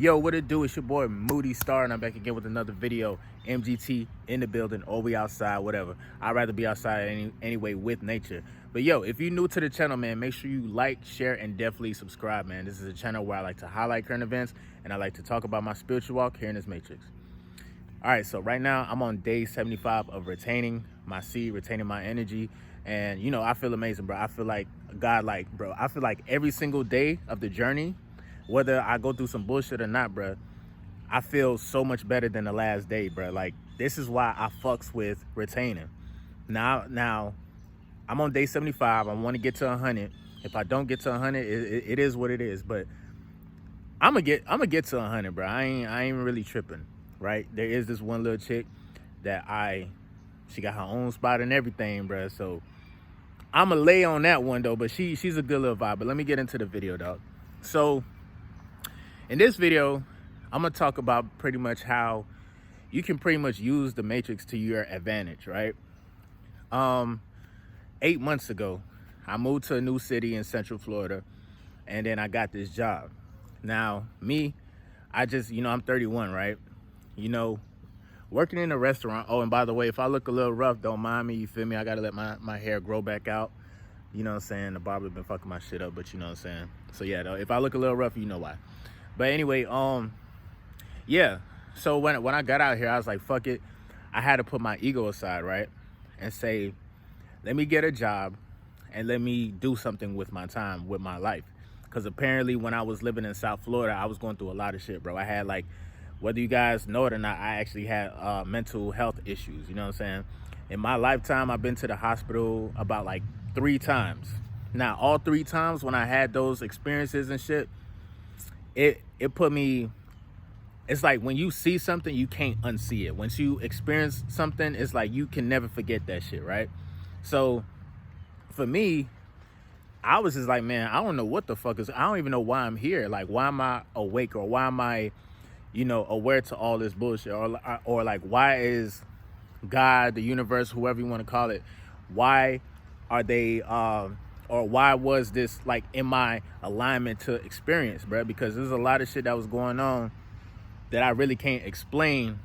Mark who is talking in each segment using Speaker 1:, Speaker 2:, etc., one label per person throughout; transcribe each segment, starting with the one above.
Speaker 1: Yo, what it do? It's your boy Moody Starr, and I'm back again with another video. MGT in the building, or we outside, whatever. I'd rather be outside anyway with nature. But yo, if you're new to the channel, man, make sure you like, share, and definitely subscribe, man. This is a channel where I like to highlight current events, and I like to talk about my spiritual walk here in this matrix. All right, so right now I'm on day 75 of retaining my seed, retaining my energy. And you know, I feel amazing, bro. I feel like God, bro, I feel like every single day of the journey, whether I go through some bullshit or not, bro, I feel so much better than the last day, bro. Like, this is why I fucks with retaining. Now, I'm on day 75. I want to get to 100. If I don't get to 100, it is what it is. But I'm gonna get to 100, bro. I ain't really tripping, right? There is this one little chick that she got her own spot and everything, bro. So I'm gonna lay on that one though. But she's a good little vibe. But let me get into the video, dog. So in this video, I'm gonna talk about pretty much how you can pretty much use the matrix to your advantage, right? 8 months ago, I moved to a new city in Central Florida, and then I got this job. Now, I just, I'm 31, right? Working in a restaurant. Oh, and by the way, if I look a little rough, don't mind me, you feel me? I gotta let my hair grow back out. You know what I'm saying? The barber been fucking my shit up, but you know what I'm saying? So yeah, though, if I look a little rough, you know why. But anyway, yeah. So when I got out here, I was like, fuck it. I had to put my ego aside, right? And say, let me get a job and let me do something with my time, with my life. Because apparently when I was living in South Florida, I was going through a lot of shit, bro. I had, like, whether you guys know it or not, I actually had mental health issues, you know what I'm saying? In my lifetime, I've been to the hospital about like 3 times. Now, all 3 times when I had those experiences and shit, it put me, it's like when you see something, you can't unsee it. Once you experience something, it's like you can never forget that shit, right? So for me, I was just like, man, I don't know what the fuck I don't even know why I'm here. Like, why am I awake, or why am I, aware to all this bullshit, or like, why is God, the universe, whoever you want to call it, why are they, or why was this like in my alignment to experience, bro? Because there's a lot of shit that was going on that I really can't explain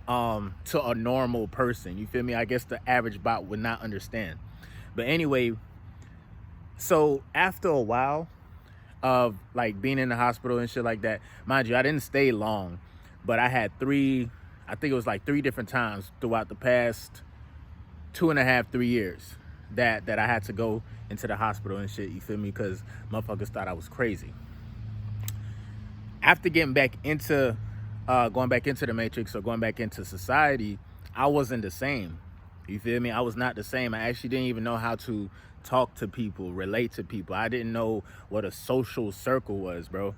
Speaker 1: to a normal person. You feel me? I guess the average bot would not understand. But anyway, so after a while of like being in the hospital and shit like that, mind you, I didn't stay long, but I had I think it was like 3 different times throughout the past 2.5, 3 years that I had to go into the hospital and shit, you feel me? Because motherfuckers thought I was crazy. After getting back into going back into the matrix, or going back into society, I wasn't the same. You feel me? I was not the same. I actually didn't even know how to talk to people, relate to people. I didn't know what a social circle was, bro.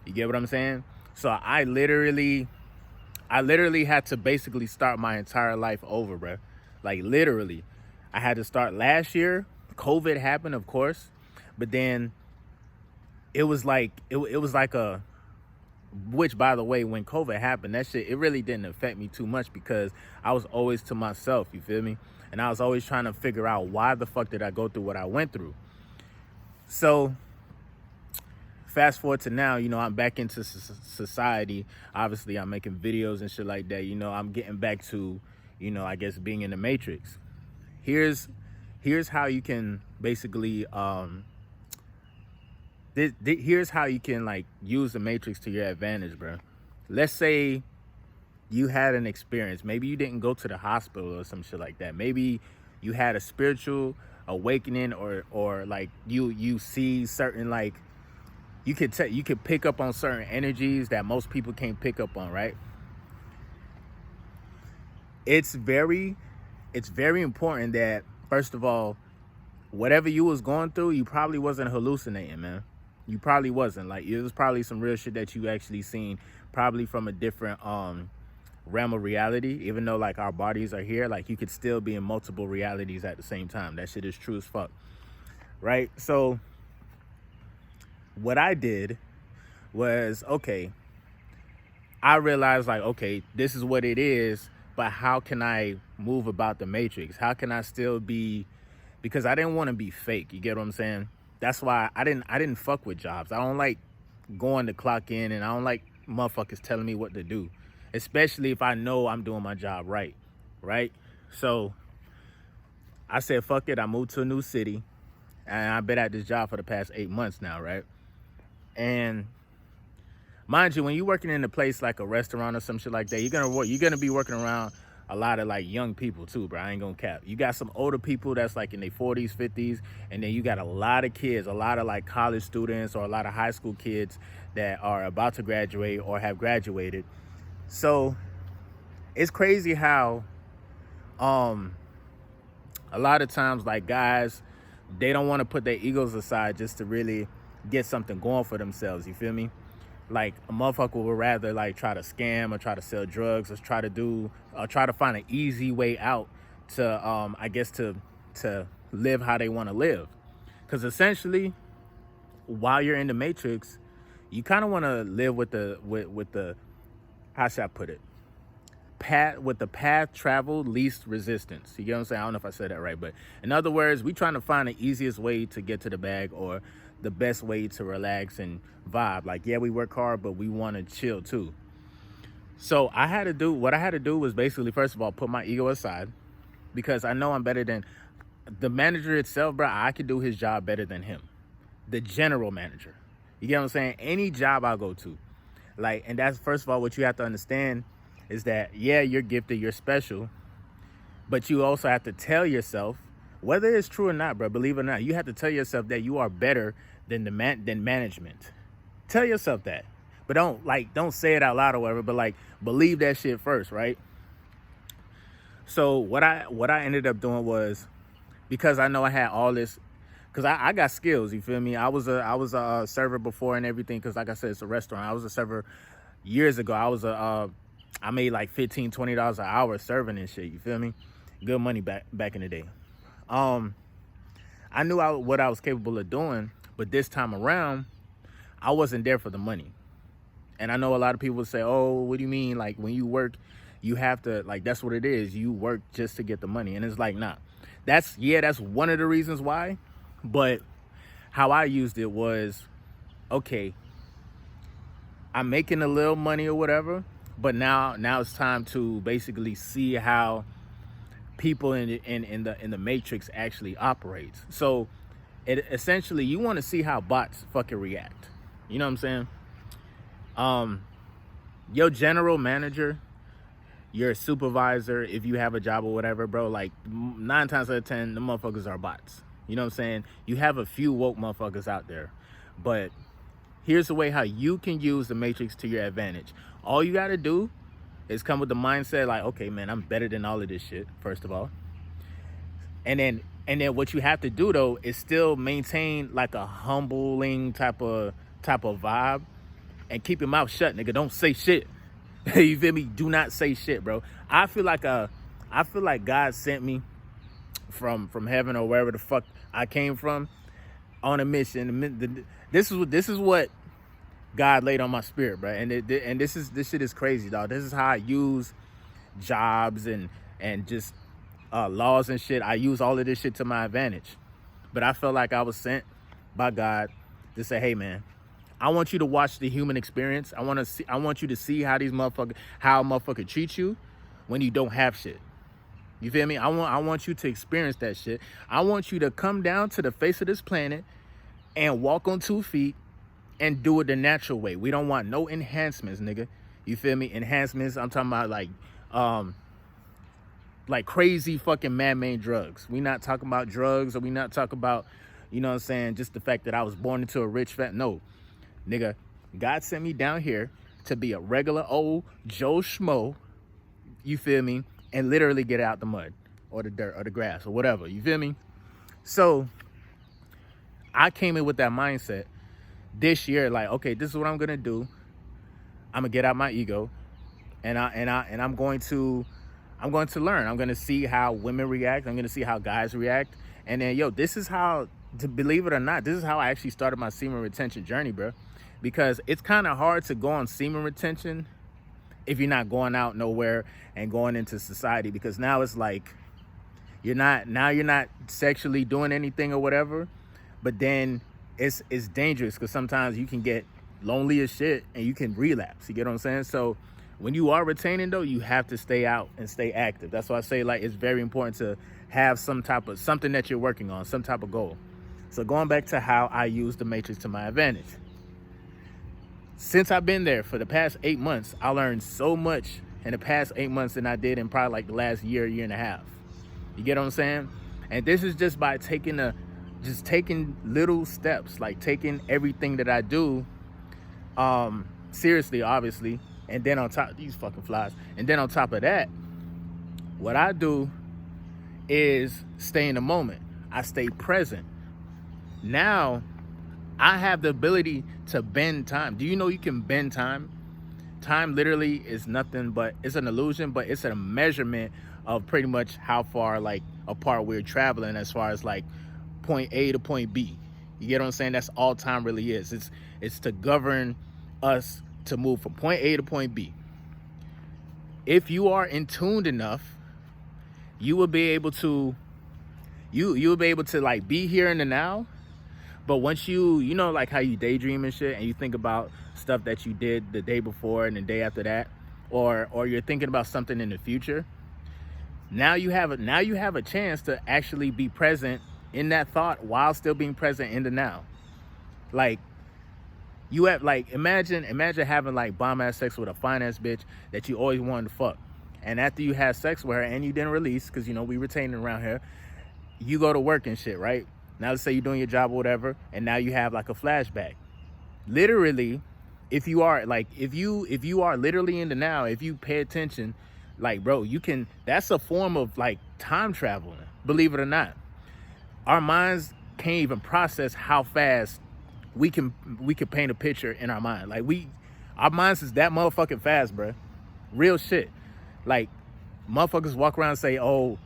Speaker 1: You get what I'm saying? So I literally had to basically start my entire life over, bro. Like, literally. I had to start last year. COVID happened, of course. But then it was like, it was like a, which, by the way, when COVID happened, that shit, it really didn't affect me too much, because I was always to myself, you feel me? And I was always trying to figure out, why the fuck did I go through what I went through? So fast forward to now, I'm back into society. Obviously, I'm making videos and shit like that. I'm getting back to, I guess, being in the matrix. Here's how you can basically, here's how you can, like, use the matrix to your advantage, bro. Let's say you had an experience. Maybe you didn't go to the hospital or some shit like that. Maybe you had a spiritual awakening, or like you see certain, like, you could pick up on certain energies that most people can't pick up on, right? It's very important that, first of all, whatever you was going through, you probably wasn't hallucinating, man. You probably wasn't. Like, it was probably some real shit that you actually seen, probably from a different realm of reality. Even though, like, our bodies are here, like, you could still be in multiple realities at the same time. That shit is true as fuck, right? So what I did was, okay, I realized, like, okay, this is what it is, but how can I move about the matrix? How can I still be, because I didn't want to be fake, you get what I'm saying? That's why I didn't fuck with jobs. I don't like going to clock in, and I don't like motherfuckers telling me what to do, especially if I know I'm doing my job right, right? So I said, fuck it. I moved to a new city, and I've been at this job for the past 8 months now, right? And mind you, when you're working in a place like a restaurant or some shit like that, you're gonna be working around a lot of like young people too, bro. I ain't gonna cap. You got some older people that's like in their 40s, 50s, and then you got a lot of kids, a lot of like college students or a lot of high school kids that are about to graduate or have graduated. So it's crazy how a lot of times like guys, they don't want to put their egos aside just to really get something going for themselves. You feel me? Like a motherfucker would rather like try to scam or try to sell drugs or try to find an easy way out to I guess to live how they want to live. Because essentially, while you're in the matrix, you kind of want to live with the how should I put it, path traveled least resistance. You get what I'm saying? I don't know if I said that right, but in other words, we trying to find the easiest way to get to the bag or the best way to relax and vibe. Like, yeah, we work hard, but we want to chill too. So what I had to do was basically, first of all, put my ego aside, because I know I'm better than the manager itself, bro. I could do his job better than him, the general manager. You get what I'm saying? Any job I go to, like, and that's, first of all, what you have to understand is that, yeah, you're gifted, you're special, but you also have to tell yourself, whether it's true or not, bro, believe it or not, you have to tell yourself that you are better than than management. Tell yourself that. But don't say it out loud or whatever, but like believe that shit first, right? So what I ended up doing was, because I know I had all this, because I got skills, you feel me? I was a server before and everything, because like I said, it's a restaurant. I was a server years ago. I made like $15, $20 an hour serving and shit, you feel me? Good money back in the day. I knew what I was capable of doing, but this time around, I wasn't there for the money. And I know a lot of people say, oh, what do you mean? Like, when you work, you have to, like, that's what it is. You work just to get the money. And it's like, nah, that's one of the reasons why. But how I used it was, okay, I'm making a little money or whatever, but now it's time to basically see how people in the matrix actually operates. So essentially, you want to see how bots fucking react. You know what I'm saying? Your general manager, your supervisor, if you have a job or whatever, bro, like 9 times out of 10, the motherfuckers are bots. You know what I'm saying? You have a few woke motherfuckers out there, but here's the way how you can use the matrix to your advantage. All you got to do is come with the mindset like, okay, man, I'm better than all of this shit, first of all. And then what you have to do though is still maintain like a humbling type of vibe, and keep your mouth shut, nigga. Don't say shit. You feel me? Do not say shit, bro. I feel like God sent me from heaven or wherever the fuck I came from on a mission. This is what God laid on my spirit, bro. And this shit is crazy, dog. This is how I use jobs and just laws and shit. I use all of this shit to my advantage. But I felt like I was sent by God to say, hey, man, I want you to watch the human experience. I want you to see how how a motherfucker treats you when you don't have shit. You feel me? I want you to experience that shit. I want you to come down to the face of this planet and walk on 2 feet and do it the natural way. We don't want no enhancements, nigga. You feel me? Enhancements, I'm talking about like crazy fucking man-made drugs. We not talking about drugs, or we not talking about, you know what I'm saying, just the fact that I was born into a rich fat. No, nigga, God sent me down here to be a regular old Joe Schmo, you feel me, and literally get out the mud or the dirt or the grass or whatever, you feel me? So I came in with that mindset this year, like, okay, this is what I'm gonna do. I'm gonna get out my ego, and I'm going to learn. I'm gonna see how women react. I'm gonna see how guys react, and then this is how, to believe it or not, this is how I actually started my semen retention journey, bro. Because it's kind of hard to go on semen retention if you're not going out nowhere and going into society, because now it's like you're not sexually doing anything or whatever, but then it's dangerous, because sometimes you can get lonely as shit and you can relapse. You get what I'm saying? So when you are retaining though, you have to stay out and stay active. That's why I say like it's very important to have some type of something that you're working on, some type of goal. So going back to how I use the matrix to my advantage. Since I've been there for the past 8 months, I learned so much in the past 8 months than I did in probably like the last year and a half. You get what I'm saying? And this is just by taking little steps, like taking everything that I do seriously, obviously. And then on top, these fucking flies. And then on top of that, what I do is stay in the moment. I stay present. Now, I have the ability to bend time. Do you know you can bend time? Time literally is nothing but, it's an illusion, but it's a measurement of pretty much how far like apart we're traveling as far as like point A to point B. You get what I'm saying? That's all time really is. It's to govern us to move from point A to point B. If you are in tuned enough, you will be able to you'll be able to like be here in the now. But once you know like how you daydream and shit and you think about stuff that you did the day before and the day after that, or you're thinking about something in the future, now you have a chance to actually be present in that thought while still being present in the now. Like you have like imagine having like bomb ass sex with a fine ass bitch that you always wanted to fuck. And after you had sex with her and you didn't release, because you know we retaining around here, you go to work and shit, right? Now let's say you're doing your job or whatever, and now you have like a flashback. Literally, if you are literally in the now, if you pay attention, like bro, you can, that's a form of like time traveling, believe it or not. Our minds can't even process how fast we can paint a picture in our mind. Like our minds is that motherfucking fast, bro. Real shit. Like motherfuckers walk around and say, oh,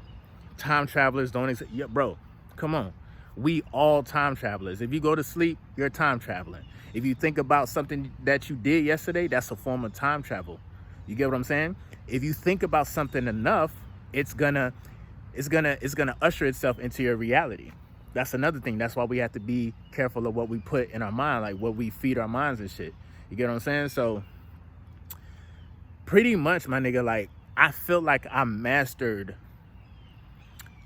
Speaker 1: time travelers don't exist. Yeah, bro, come on. We all time travelers. If you go to sleep, you're time traveling. If you think about something that you did yesterday, that's a form of time travel. You get what I'm saying? If you think about something enough, it's gonna usher itself into your reality. That's another thing. That's why we have to be careful of what we put in our mind, like what we feed our minds and shit. You get what I'm saying? So pretty much, my nigga, like I feel like I mastered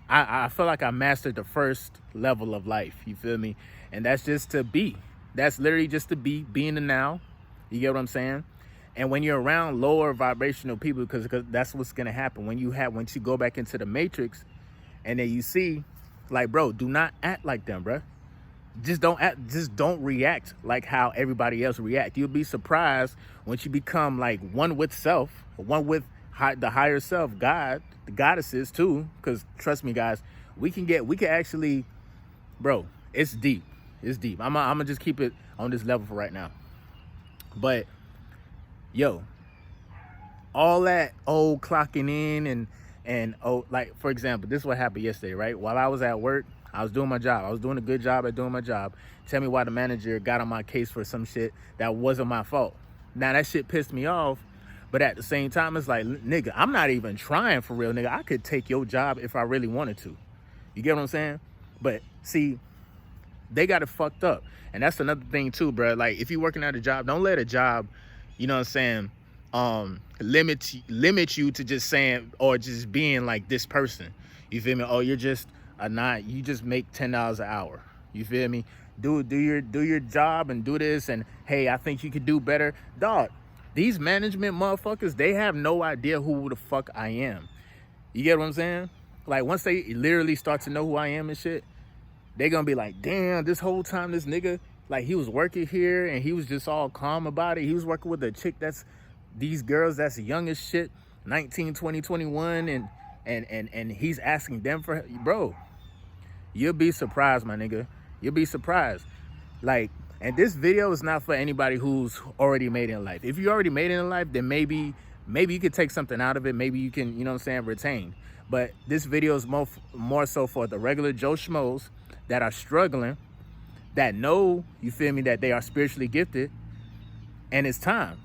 Speaker 1: the first level of life. You feel me? And that's just to be. That's literally just to be in the now. You get what I'm saying? And when you're around lower vibrational people, because that's what's gonna happen once you go back into the matrix, and then you see, like, bro, do not act like them, bro. Just don't react like how everybody else react. You'll be surprised once you become like one with self, one with the higher self, God, the goddesses too. Because trust me, guys, we can actually, bro, it's deep. It's deep. I'm gonna just keep it on this level for right now. But yo, all that old clocking in and like for example, this is what happened yesterday, right? While I was at work, I was doing my job. I was doing a good job at doing my job. Tell me why the manager got on my case for some shit that wasn't my fault. Now that shit pissed me off, but at the same time, it's like, nigga, I'm not even trying for real, nigga. I could take your job if I really wanted to. You get what I'm saying? But see, they got it fucked up. And that's another thing too, bro. Like if you're working at a job, don't let a job, you know what I'm saying, limit you to just saying or just being like this person. You feel me? Oh, you're just you just make $10 an hour. You feel me? Do your job and do this, and hey, I think you could do better. Dog, these management motherfuckers, they have no idea who the fuck I am. You get what I'm saying? Like once they literally start to know who I am and shit, they gonna be like, damn, this whole time this nigga, like he was working here and he was just all calm about it. He was working with a chick these girls that's young as shit, 19, 20, 21, and he's asking them for, bro, you'll be surprised, my nigga. You'll be surprised. Like, and this video is not for anybody who's already made it in life. If you already made it in life, then maybe you could take something out of it. Maybe you can, you know what I'm saying, retain. But this video is more so for the regular Joe Schmoes that are struggling, that know, you feel me, that they are spiritually gifted, and it's time.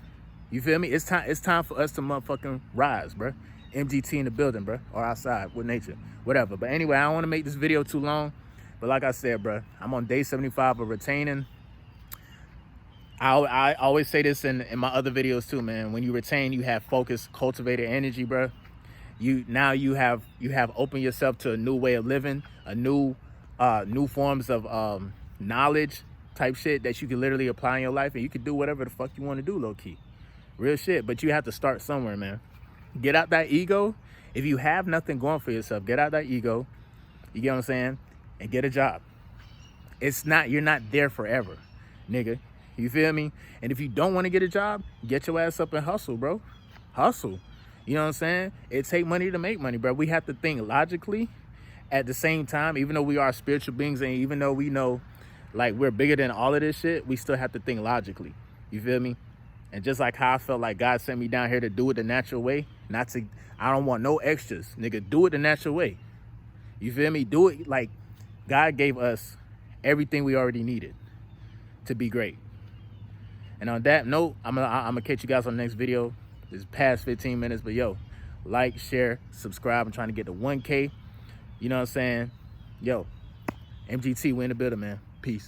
Speaker 1: You feel me? It's time for us to motherfucking rise, bro. MGT in the building, bro, or outside with nature, whatever. But anyway, I don't want to make this video too long. But like I said, bro, I'm on day 75 of retaining. I always say this in my other videos too, man. When you retain, you have focused, cultivated energy, bro. You have opened yourself to a new way of living, a new forms of knowledge type shit that you can literally apply in your life, and you can do whatever the fuck you want to do, low key. Real shit. But you have to start somewhere, man. Get out that ego. If you have nothing going for yourself, get out that ego. You get what I'm saying? And get a job. You're not there forever, nigga. You feel me? And if you don't want to get a job, get your ass up and hustle, bro. Hustle. You know what I'm saying? It take money to make money, bro. We have to think logically at the same time. Even though we are spiritual beings, and even though we know like we're bigger than all of this shit, we still have to think logically. You feel me? And just like how I felt like God sent me down here to do it the natural way, I don't want no extras, nigga. Do it the natural way. You feel me? Do it like God gave us everything we already needed to be great. And on that note, I'm gonna catch you guys on the next video. It's past 15 minutes, but yo, like, share, subscribe. I'm trying to get to 1K. You know what I'm saying? Yo, MGT, we in the building, man. Peace.